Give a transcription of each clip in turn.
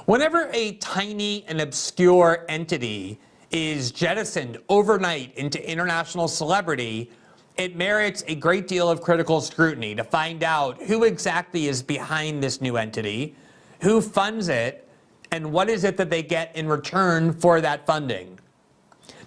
Whenever a tiny and obscure entity is jettisoned overnight into international celebrity, it merits a great deal of critical scrutiny to find out who exactly is behind this new entity, who funds it, and what is it that they get in return for that funding.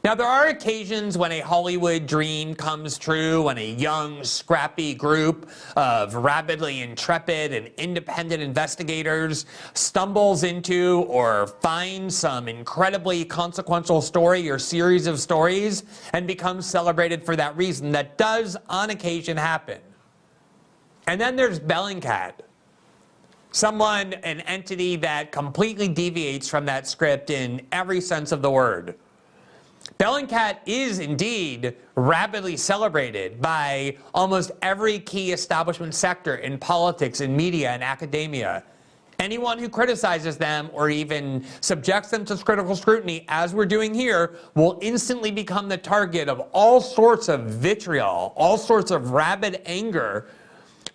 Now, there are occasions when a Hollywood dream comes true, when a young, scrappy group of rabidly intrepid and independent investigators stumbles into or finds some incredibly consequential story or series of stories and becomes celebrated for that reason. That does, on occasion, happen. And then there's Bellingcat. An entity that completely deviates from that script in every sense of the word. Bellingcat is indeed rapidly celebrated by almost every key establishment sector in politics, in media, and academia. Anyone who criticizes them or even subjects them to critical scrutiny, as we're doing here, will instantly become the target of all sorts of vitriol, all sorts of rabid anger,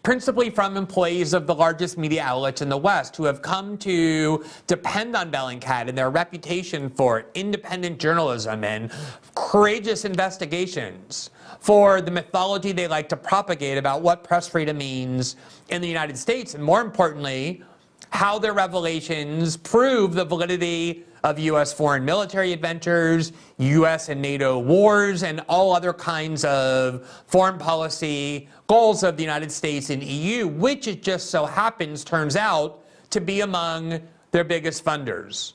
principally from employees of the largest media outlets in the West who have come to depend on Bellingcat and their reputation for independent journalism and courageous investigations, for the mythology they like to propagate about what press freedom means in the United States, and more importantly, how their revelations prove the validity of U.S. foreign military adventures, U.S. and NATO wars, and all other kinds of foreign policy goals of the United States and EU, which it just so happens, turns out, to be among their biggest funders.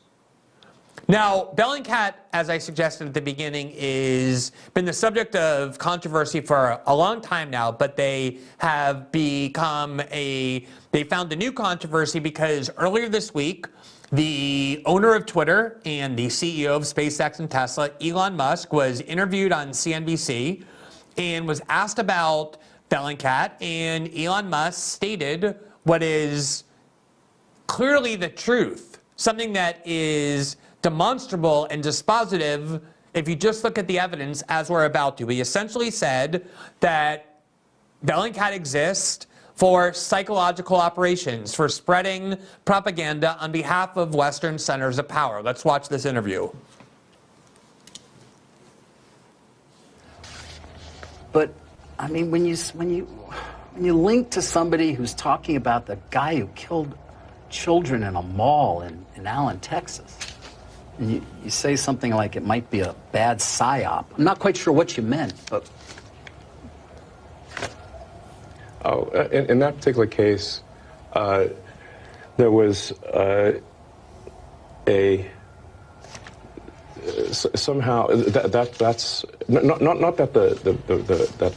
Now, Bellingcat, as I suggested at the beginning, is been the subject of controversy for a long time now, but they have become they found a new controversy because earlier this week, the owner of Twitter and the CEO of SpaceX and Tesla, Elon Musk, was interviewed on CNBC and was asked about Bellingcat, and Elon Musk stated what is clearly the truth, something that is demonstrable and dispositive if you just look at the evidence as we're about to. He essentially said that Bellingcat exists for psychological operations, for spreading propaganda on behalf of Western centers of power. Let's watch this interview. But I mean, when you link to somebody who's talking about the guy who killed children in a mall in Allen, Texas, and you say something like it might be a bad psyop. I'm not quite sure what you meant, but... Oh, in that particular case, there was somehow that's not that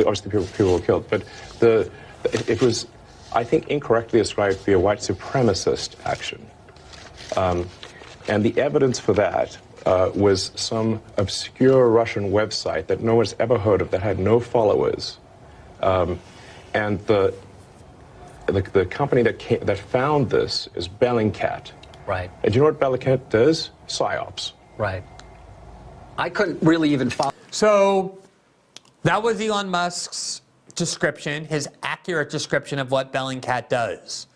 obviously people were killed, but it was, I think, incorrectly ascribed to be a white supremacist action. And the evidence for that was some obscure Russian website that no one's ever heard of, that had no followers. And the company that found this is Bellingcat. Right. And do you know what Bellingcat does? PsyOps. Right. I couldn't really even follow. So that was Elon Musk's description, his accurate description of what Bellingcat does.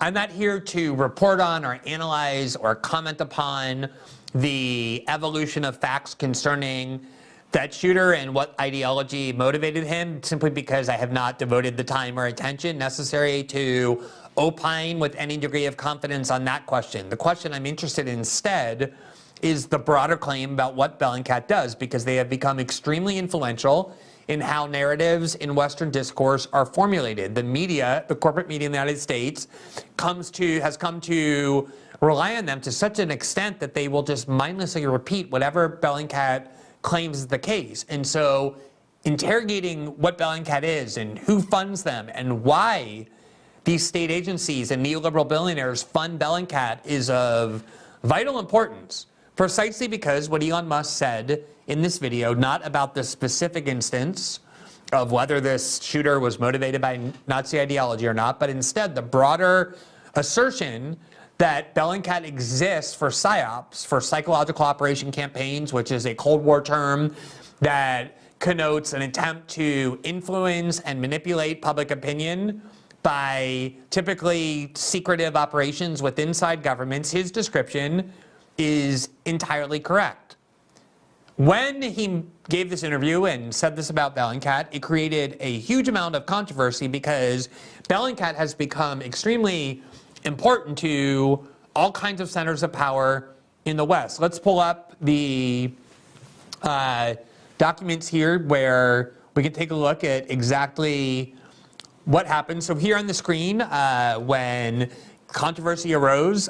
I'm not here to report on or analyze or comment upon the evolution of facts concerning that shooter and what ideology motivated him, simply because I have not devoted the time or attention necessary to opine with any degree of confidence on that question. The question I'm interested in instead is the broader claim about what Bellingcat does, because they have become extremely influential in how narratives in Western discourse are formulated. The media, the corporate media in the United States, has come to rely on them to such an extent that they will just mindlessly repeat whatever Bellingcat claims is the case. And so interrogating what Bellingcat is and who funds them and why these state agencies and neoliberal billionaires fund Bellingcat is of vital importance, precisely because what Elon Musk said in this video, not about the specific instance of whether this shooter was motivated by Nazi ideology or not, but instead the broader assertion that Bellingcat exists for PSYOPs, for psychological operation campaigns, which is a Cold War term that connotes an attempt to influence and manipulate public opinion by typically secretive operations with inside governments, his description is entirely correct. When he gave this interview and said this about Bellingcat, it created a huge amount of controversy because Bellingcat has become extremely important to all kinds of centers of power in the West. Let's pull up the documents here where we can take a look at exactly what happened. So here on the screen, when controversy arose,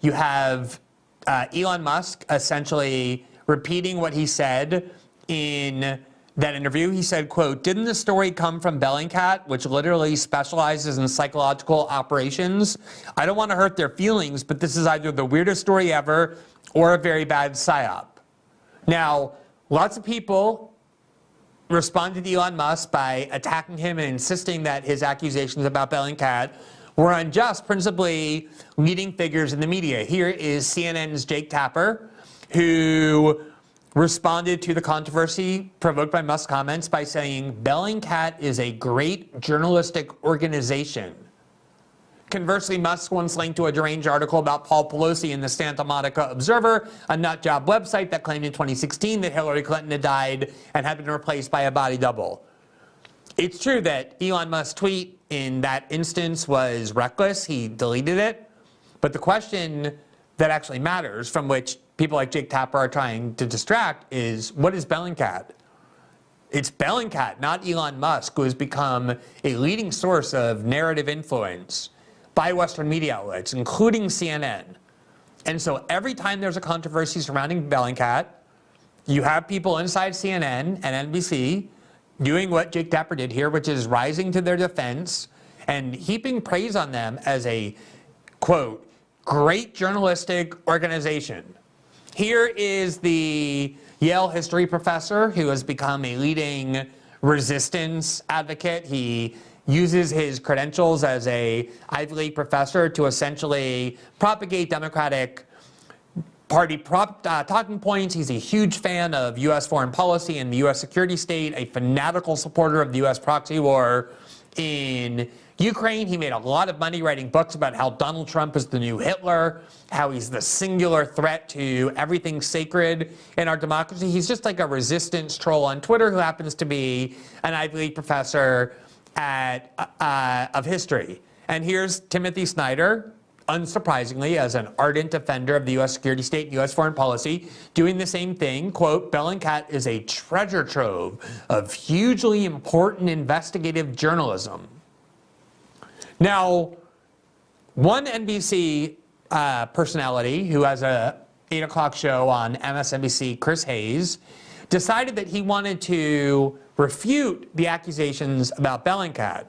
you have Elon Musk essentially repeating what he said in that interview. He said, quote, "Didn't the story come from Bellingcat, which literally specializes in psychological operations? I don't want to hurt their feelings, but this is either the weirdest story ever or a very bad psyop." Now, lots of people responded to Elon Musk by attacking him and insisting that his accusations about Bellingcat were unjust, principally leading figures in the media. Here is CNN's Jake Tapper, who responded to the controversy provoked by Musk's comments by saying, "Bellingcat is a great journalistic organization." Conversely, Musk once linked to a deranged article about Paul Pelosi in the Santa Monica Observer, a nutjob website that claimed in 2016 that Hillary Clinton had died and had been replaced by a body double. It's true that Elon Musk's tweet in that instance was reckless. He deleted it. But the question that actually matters, from which people like Jake Tapper are trying to distract, is what is Bellingcat? It's Bellingcat, not Elon Musk, who has become a leading source of narrative influence by Western media outlets, including CNN. And so every time there's a controversy surrounding Bellingcat, you have people inside CNN and NBC doing what Jake Tapper did here, which is rising to their defense and heaping praise on them as a, quote, great journalistic organization. Here is the Yale history professor who has become a leading resistance advocate. He uses his credentials as a Ivy League professor to essentially propagate Democratic Party talking points. He's a huge fan of U.S. foreign policy and the U.S. security state, a fanatical supporter of the U.S. proxy war in Ukraine. He made a lot of money writing books about how Donald Trump is the new Hitler, how he's the singular threat to everything sacred in our democracy. He's just like a resistance troll on Twitter who happens to be an Ivy League professor of history. And here's Timothy Snyder, unsurprisingly, as an ardent defender of the U.S. security state and U.S. foreign policy, doing the same thing. Quote, "Bellingcat is a treasure trove of hugely important investigative journalism." Now, one NBC personality who has a 8 o'clock show on MSNBC, Chris Hayes, decided that he wanted to refute the accusations about Bellingcat.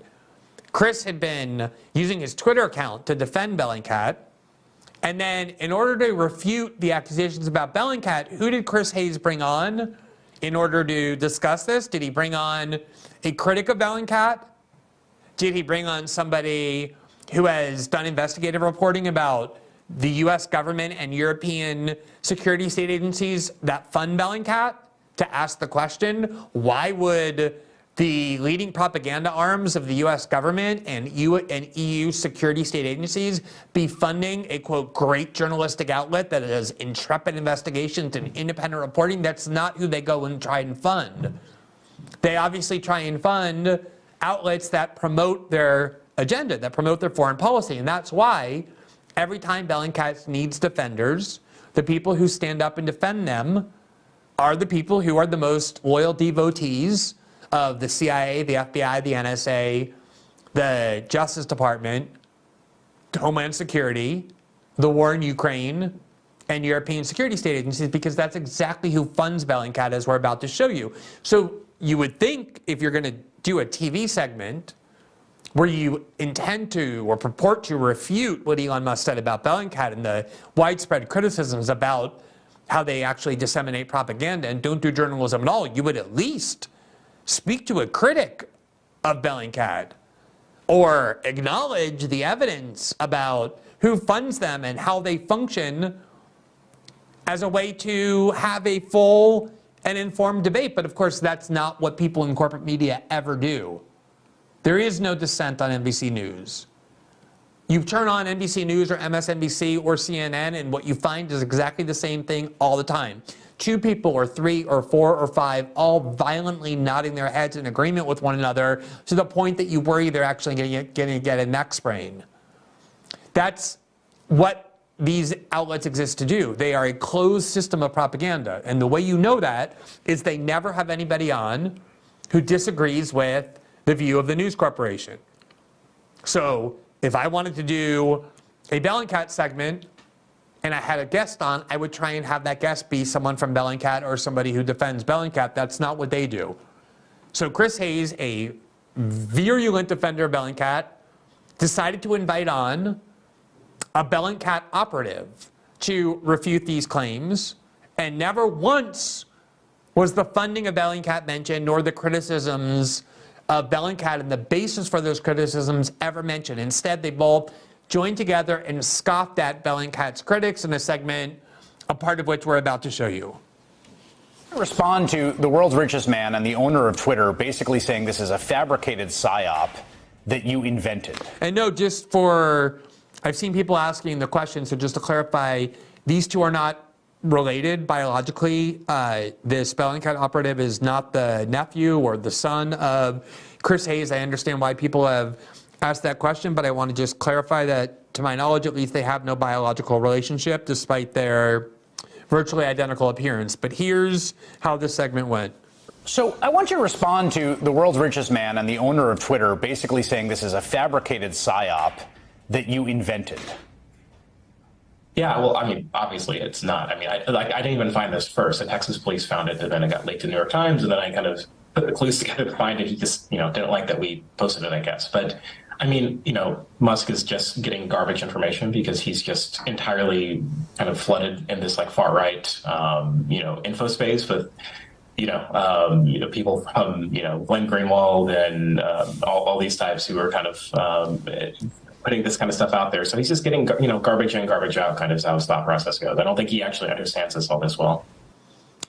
Chris had been using his Twitter account to defend Bellingcat. And then in order to refute the accusations about Bellingcat, who did Chris Hayes bring on in order to discuss this? Did he bring on a critic of Bellingcat? Did he bring on somebody who has done investigative reporting about the U.S. government and European security state agencies that fund Bellingcat to ask the question, why would the leading propaganda arms of the U.S. government and EU security state agencies be funding a, quote, great journalistic outlet that does intrepid investigations and independent reporting? That's not who they go and try and fund. They obviously try and fund outlets that promote their agenda, that promote their foreign policy. And that's why every time Bellingcat needs defenders, the people who stand up and defend them are the people who are the most loyal devotees of the CIA, the FBI, the NSA, the Justice Department, Homeland Security, the war in Ukraine, and European security state agencies, because that's exactly who funds Bellingcat, as we're about to show you. So you would think if you're going to do a TV segment where you intend to or purport to refute what Elon Musk said about Bellingcat and the widespread criticisms about how they actually disseminate propaganda and don't do journalism at all, you would at least speak to a critic of Bellingcat or acknowledge the evidence about who funds them and how they function as a way to have a full and informed debate. But of course, that's not what people in corporate media ever do. There is no dissent on NBC News. You turn on NBC News or MSNBC or CNN, and what you find is exactly the same thing all the time. Two people or three or four or five all violently nodding their heads in agreement with one another to the point that you worry they're actually going to get a neck sprain. That's what these outlets exist to do. They are a closed system of propaganda. And the way you know that is they never have anybody on who disagrees with the view of the news corporation. So if I wanted to do a Bellingcat segment and I had a guest on, I would try and have that guest be someone from Bellingcat or somebody who defends Bellingcat. That's not what they do. So Chris Hayes, a virulent defender of Bellingcat, decided to invite on a Bellingcat operative to refute these claims, and never once was the funding of Bellingcat mentioned, nor the criticisms of Bellingcat and the basis for those criticisms ever mentioned. Instead, they both joined together and scoffed at Bellingcat's critics in a segment, a part of which we're about to show you. Respond to the world's richest man and the owner of Twitter basically saying this is a fabricated psyop that you invented. And no, just for, I've seen people asking the question, so just to clarify, these two are not related biologically. This Bellingcat operative is not the nephew or the son of Chris Hayes. I understand why people have asked that question, but I want to just clarify that, to my knowledge at least, they have no biological relationship despite their virtually identical appearance. But here's how this segment went. So I want you to respond to the world's richest man and the owner of Twitter basically saying this is a fabricated psyop that you invented. Yeah, well, I mean, obviously it's not. I mean, I didn't even find this first. The Texas police found it, and then it got leaked to the New York Times, and then I kind of put the clues together to find it. He just, didn't like that we posted it, I guess. But I mean, Musk is just getting garbage information because he's just entirely kind of flooded in this far right, info space with, people from, Glenn Greenwald and all these types who are kind of putting this kind of stuff out there. So he's just getting, garbage in, garbage out, kind of is how his thought process goes. I don't think he actually understands this all this well.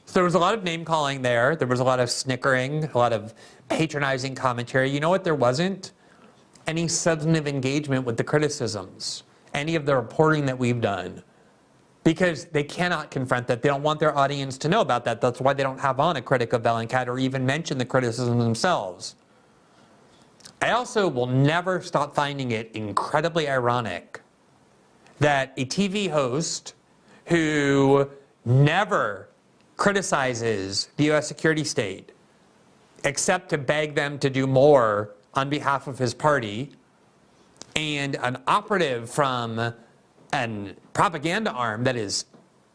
So there was a lot of name calling there. There was a lot of snickering, a lot of patronizing commentary. You know what there wasn't? Any substantive engagement with the criticisms, any of the reporting that we've done, because they cannot confront that. They don't want their audience to know about that. That's why they don't have on a critic of Bellingcat or even mention the criticism themselves. I also will never stop finding it incredibly ironic that a TV host who never criticizes the U.S. security state except to beg them to do more on behalf of his party, and an operative from a propaganda arm that is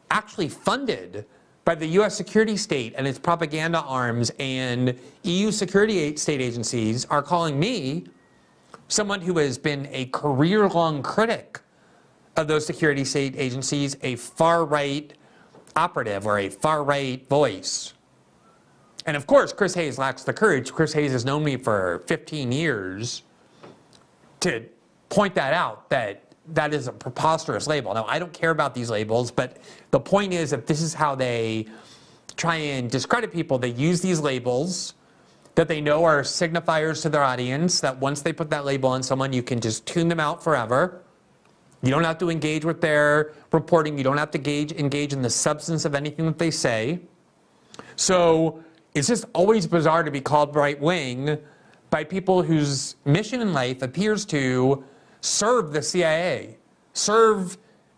actually funded by the U.S. security state and its propaganda arms and EU security state agencies are calling me, someone who has been a career-long critic of those security state agencies, a far-right operative or a far-right voice. And of course, Chris Hayes lacks the courage. Chris Hayes has known me for 15 years to point that out, that that is a preposterous label. Now, I don't care about these labels, but the point is that this is how they try and discredit people. They use these labels that they know are signifiers to their audience, that once they put that label on someone, you can just tune them out forever. You don't have to engage with their reporting. You don't have to engage in the substance of anything that they say. So it's just always bizarre to be called right-wing by people whose mission in life appears to serve the CIA, serve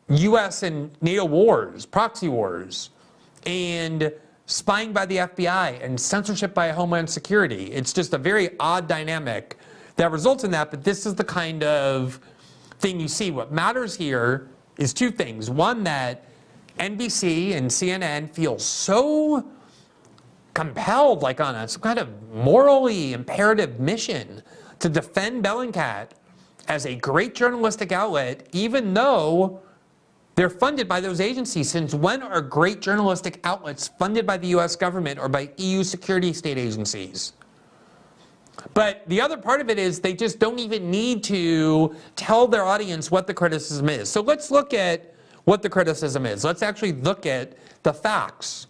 U.S. and NATO wars, proxy wars, and spying by the FBI and censorship by Homeland Security. It's just a very odd dynamic that results in that, but this is the kind of thing you see. What matters here is two things. One, that NBC and CNN feel so compelled, like on some kind of morally imperative mission to defend Bellingcat as a great journalistic outlet, even though they're funded by those agencies. Since when are great journalistic outlets funded by the US government or by EU security state agencies? But the other part of it is they just don't even need to tell their audience what the criticism is. So let's look at what the criticism is. Let's actually look at the facts.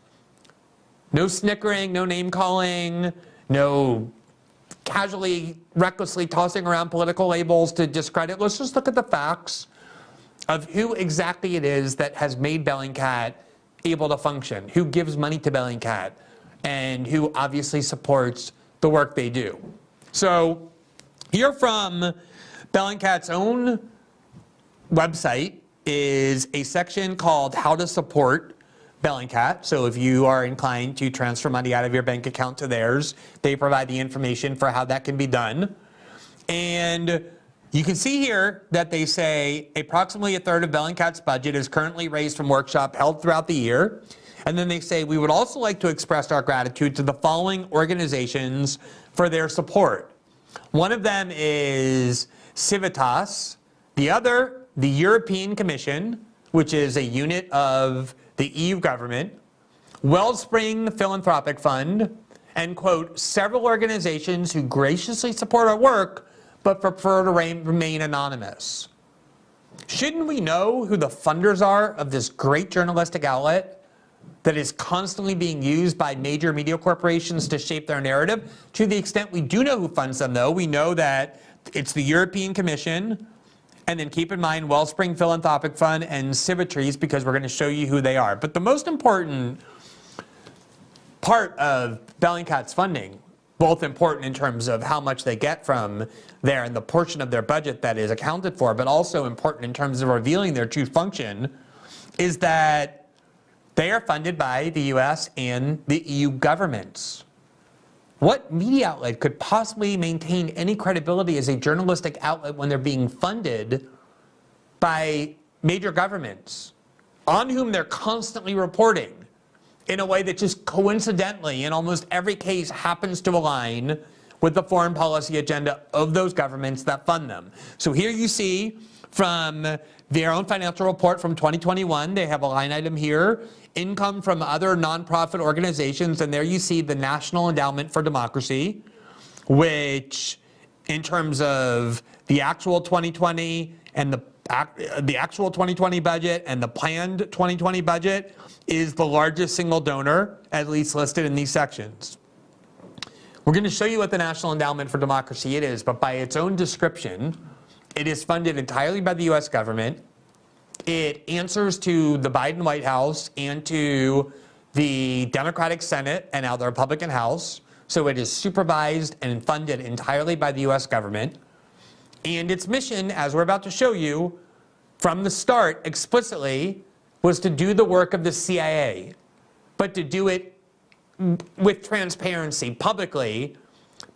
No snickering, no name calling, no casually, recklessly tossing around political labels to discredit. Let's just look at the facts of who exactly it is that has made Bellingcat able to function, who gives money to Bellingcat, and who obviously supports the work they do. So here from Bellingcat's own website is a section called How to Support Bellingcat. So if you are inclined to transfer money out of your bank account to theirs, they provide the information for how that can be done. And you can see here that they say approximately a third of Bellingcat's budget is currently raised from workshops held throughout the year. And then they say, we would also like to express our gratitude to the following organizations for their support. One of them is Civitas. The other, the European Commission, which is a unit of the EU government, Wellspring Philanthropic Fund, and, quote, several organizations who graciously support our work but prefer to remain anonymous. Shouldn't we know who the funders are of this great journalistic outlet that is constantly being used by major media corporations to shape their narrative? To the extent we do know who funds them, though, we know that it's the European Commission, and then keep in mind Wellspring Philanthropic Fund and Civitas, because we're going to show you who they are. But the most important part of Bellingcat's funding, both important in terms of how much they get from there and the portion of their budget that is accounted for, but also important in terms of revealing their true function, is that they are funded by the US and the EU governments. What media outlet could possibly maintain any credibility as a journalistic outlet when they're being funded by major governments on whom they're constantly reporting in a way that just coincidentally, in almost every case, happens to align with the foreign policy agenda of those governments that fund them? So here you see from their own financial report from 2021, they have a line item here, income from other nonprofit organizations, and there you see the National Endowment for Democracy, which in terms of the actual 2020 and the actual 2020 budget and the planned 2020 budget is the largest single donor, at least listed in these sections. We're going to show you what the National Endowment for Democracy it is, but by its own description, it is funded entirely by the US government. It answers to the Biden White House and to the Democratic Senate and now the Republican House. So it is supervised and funded entirely by the US government. And its mission, as we're about to show you, from the start explicitly, was to do the work of the CIA, but to do it with transparency publicly,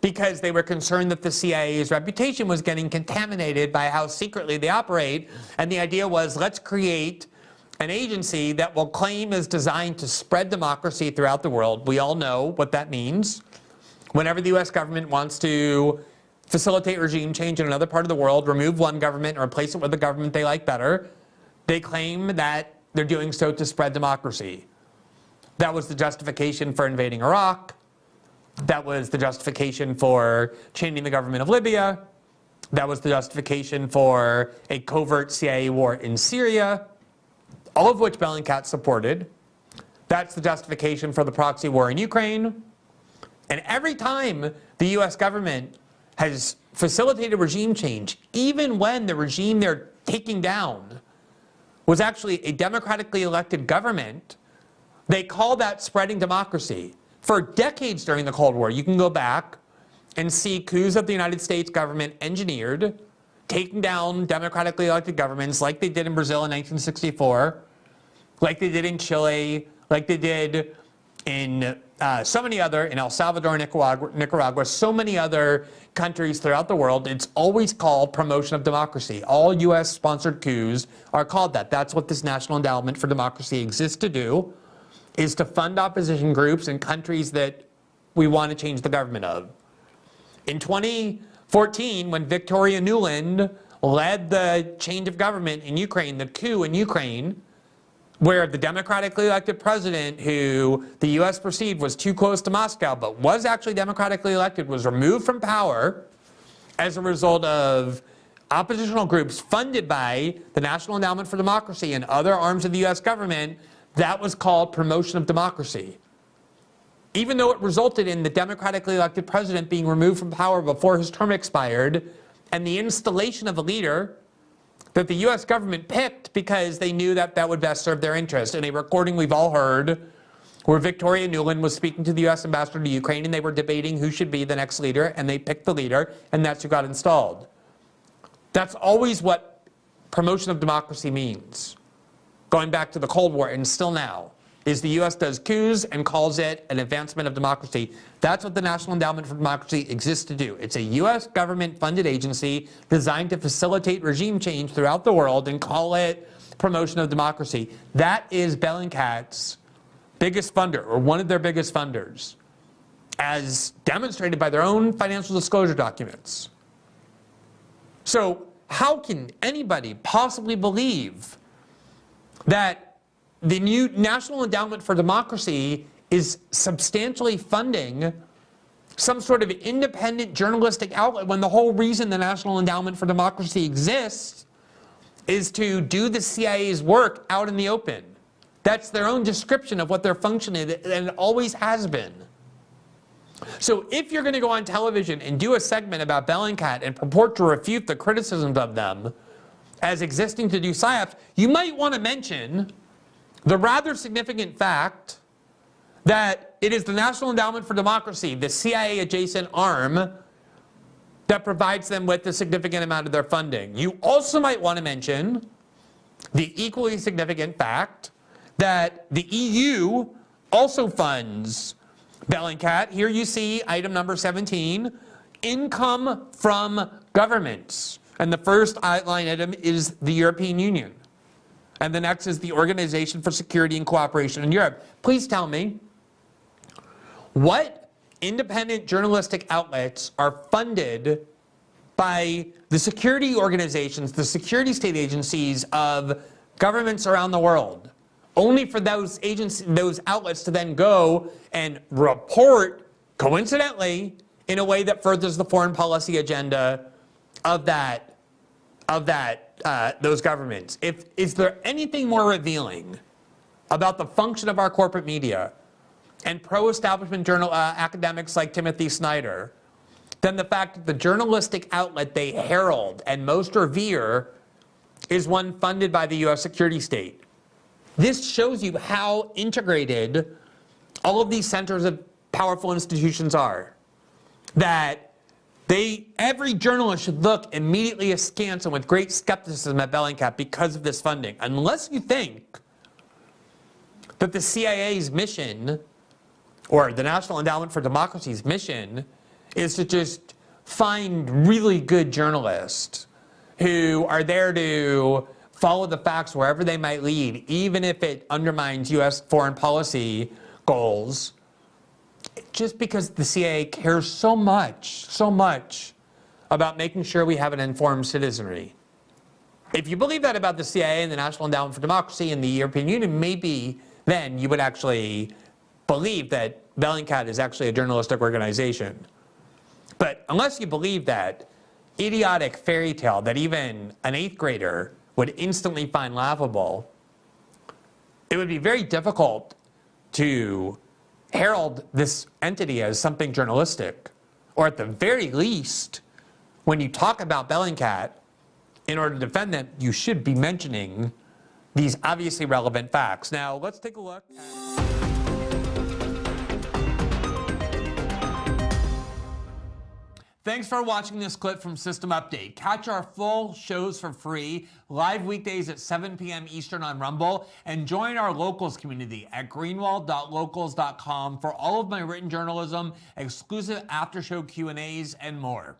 because they were concerned that the CIA's reputation was getting contaminated by how secretly they operate. And the idea was, let's create an agency that will claim is designed to spread democracy throughout the world. We all know what that means. Whenever the US government wants to facilitate regime change in another part of the world, remove one government and replace it with a government they like better, they claim that they're doing so to spread democracy. That was the justification for invading Iraq. That was the justification for changing the government of Libya. That was the justification for a covert CIA war in Syria, all of which Bellingcat supported. That's the justification for the proxy war in Ukraine. And every time the US government has facilitated regime change, even when the regime they're taking down was actually a democratically elected government, they call that spreading democracy. For decades during the Cold War, you can go back and see coups that the United States government engineered, taking down democratically elected governments like they did in Brazil in 1964, like they did in Chile, like they did in so many other, in El Salvador, Nicaragua, so many other countries throughout the world. It's always called promotion of democracy. All US-sponsored coups are called that. That's what this National Endowment for Democracy exists to do, is to fund opposition groups in countries that we want to change the government of. In 2014, when Victoria Nuland led the change of government in Ukraine, the coup in Ukraine, where the democratically elected president, who the US perceived was too close to Moscow, but was actually democratically elected, was removed from power as a result of oppositional groups funded by the National Endowment for Democracy and other arms of the US government. That was called promotion of democracy. even though it resulted in the democratically elected president being removed from power before his term expired, and the installation of a leader that the U.S. government picked because they knew that that would best serve their interest. In a recording we've all heard, where Victoria Nuland was speaking to the U.S. ambassador to Ukraine, and they were debating who should be the next leader, and they picked the leader, and that's who got installed. That's always what promotion of democracy means. Going back to the Cold War, and still now, is the U.S. does coups and calls it an advancement of democracy. That's what the National Endowment for Democracy exists to do. It's a U.S. government-funded agency designed to facilitate regime change throughout the world and call it promotion of democracy. That is Bellingcat's biggest funder, or one of their biggest funders, as demonstrated by their own financial disclosure documents. So how can anybody possibly believe that the new National Endowment for Democracy is substantially funding some sort of independent journalistic outlet when the whole reason the National Endowment for Democracy exists is to do the CIA's work out in the open? That's their own description of what their function is, and it always has been. So if you're going to go on television and do a segment about Bellingcat and purport to refute the criticisms of them as existing to do PSYOPs, you might want to mention the rather significant fact that it is the National Endowment for Democracy, the CIA-adjacent arm, that provides them with a significant amount of their funding. You also might want to mention the equally significant fact that the EU also funds Bellingcat. Here you see item number 17, income from governments. And the first line item is the European Union. And the next is the Organization for Security and Cooperation in Europe. Please tell me, what independent journalistic outlets are funded by the security organizations, the security state agencies of governments around the world, only for those outlets to then go and report, coincidentally, in a way that furthers the foreign policy agenda of those governments? Is there anything more revealing about the function of our corporate media and pro-establishment academics like Timothy Snyder than the fact that the journalistic outlet they herald and most revere is one funded by the U.S. security state? This shows you how integrated all of these centers of powerful institutions are. That every journalist should look immediately askance and with great skepticism at Bellingcat because of this funding. Unless you think that the CIA's mission, or the National Endowment for Democracy's mission, is to just find really good journalists who are there to follow the facts wherever they might lead, even if it undermines U.S. foreign policy goals, just because the CIA cares so much about making sure we have an informed citizenry. If you believe that about the CIA and the National Endowment for Democracy and the European Union, maybe then you would actually believe that Bellingcat is actually a journalistic organization. But unless you believe that idiotic fairy tale that even an 8th grader would instantly find laughable, it would be very difficult to herald this entity as something journalistic. Or at the very least, when you talk about Bellingcat, in order to defend them, you should be mentioning these obviously relevant facts. Now, let's take a look at... Thanks for watching this clip from System Update. Catch our full shows for free, live weekdays at 7 p.m. Eastern on Rumble, and join our locals community at greenwald.locals.com for all of my written journalism, exclusive after-show Q&As, and more.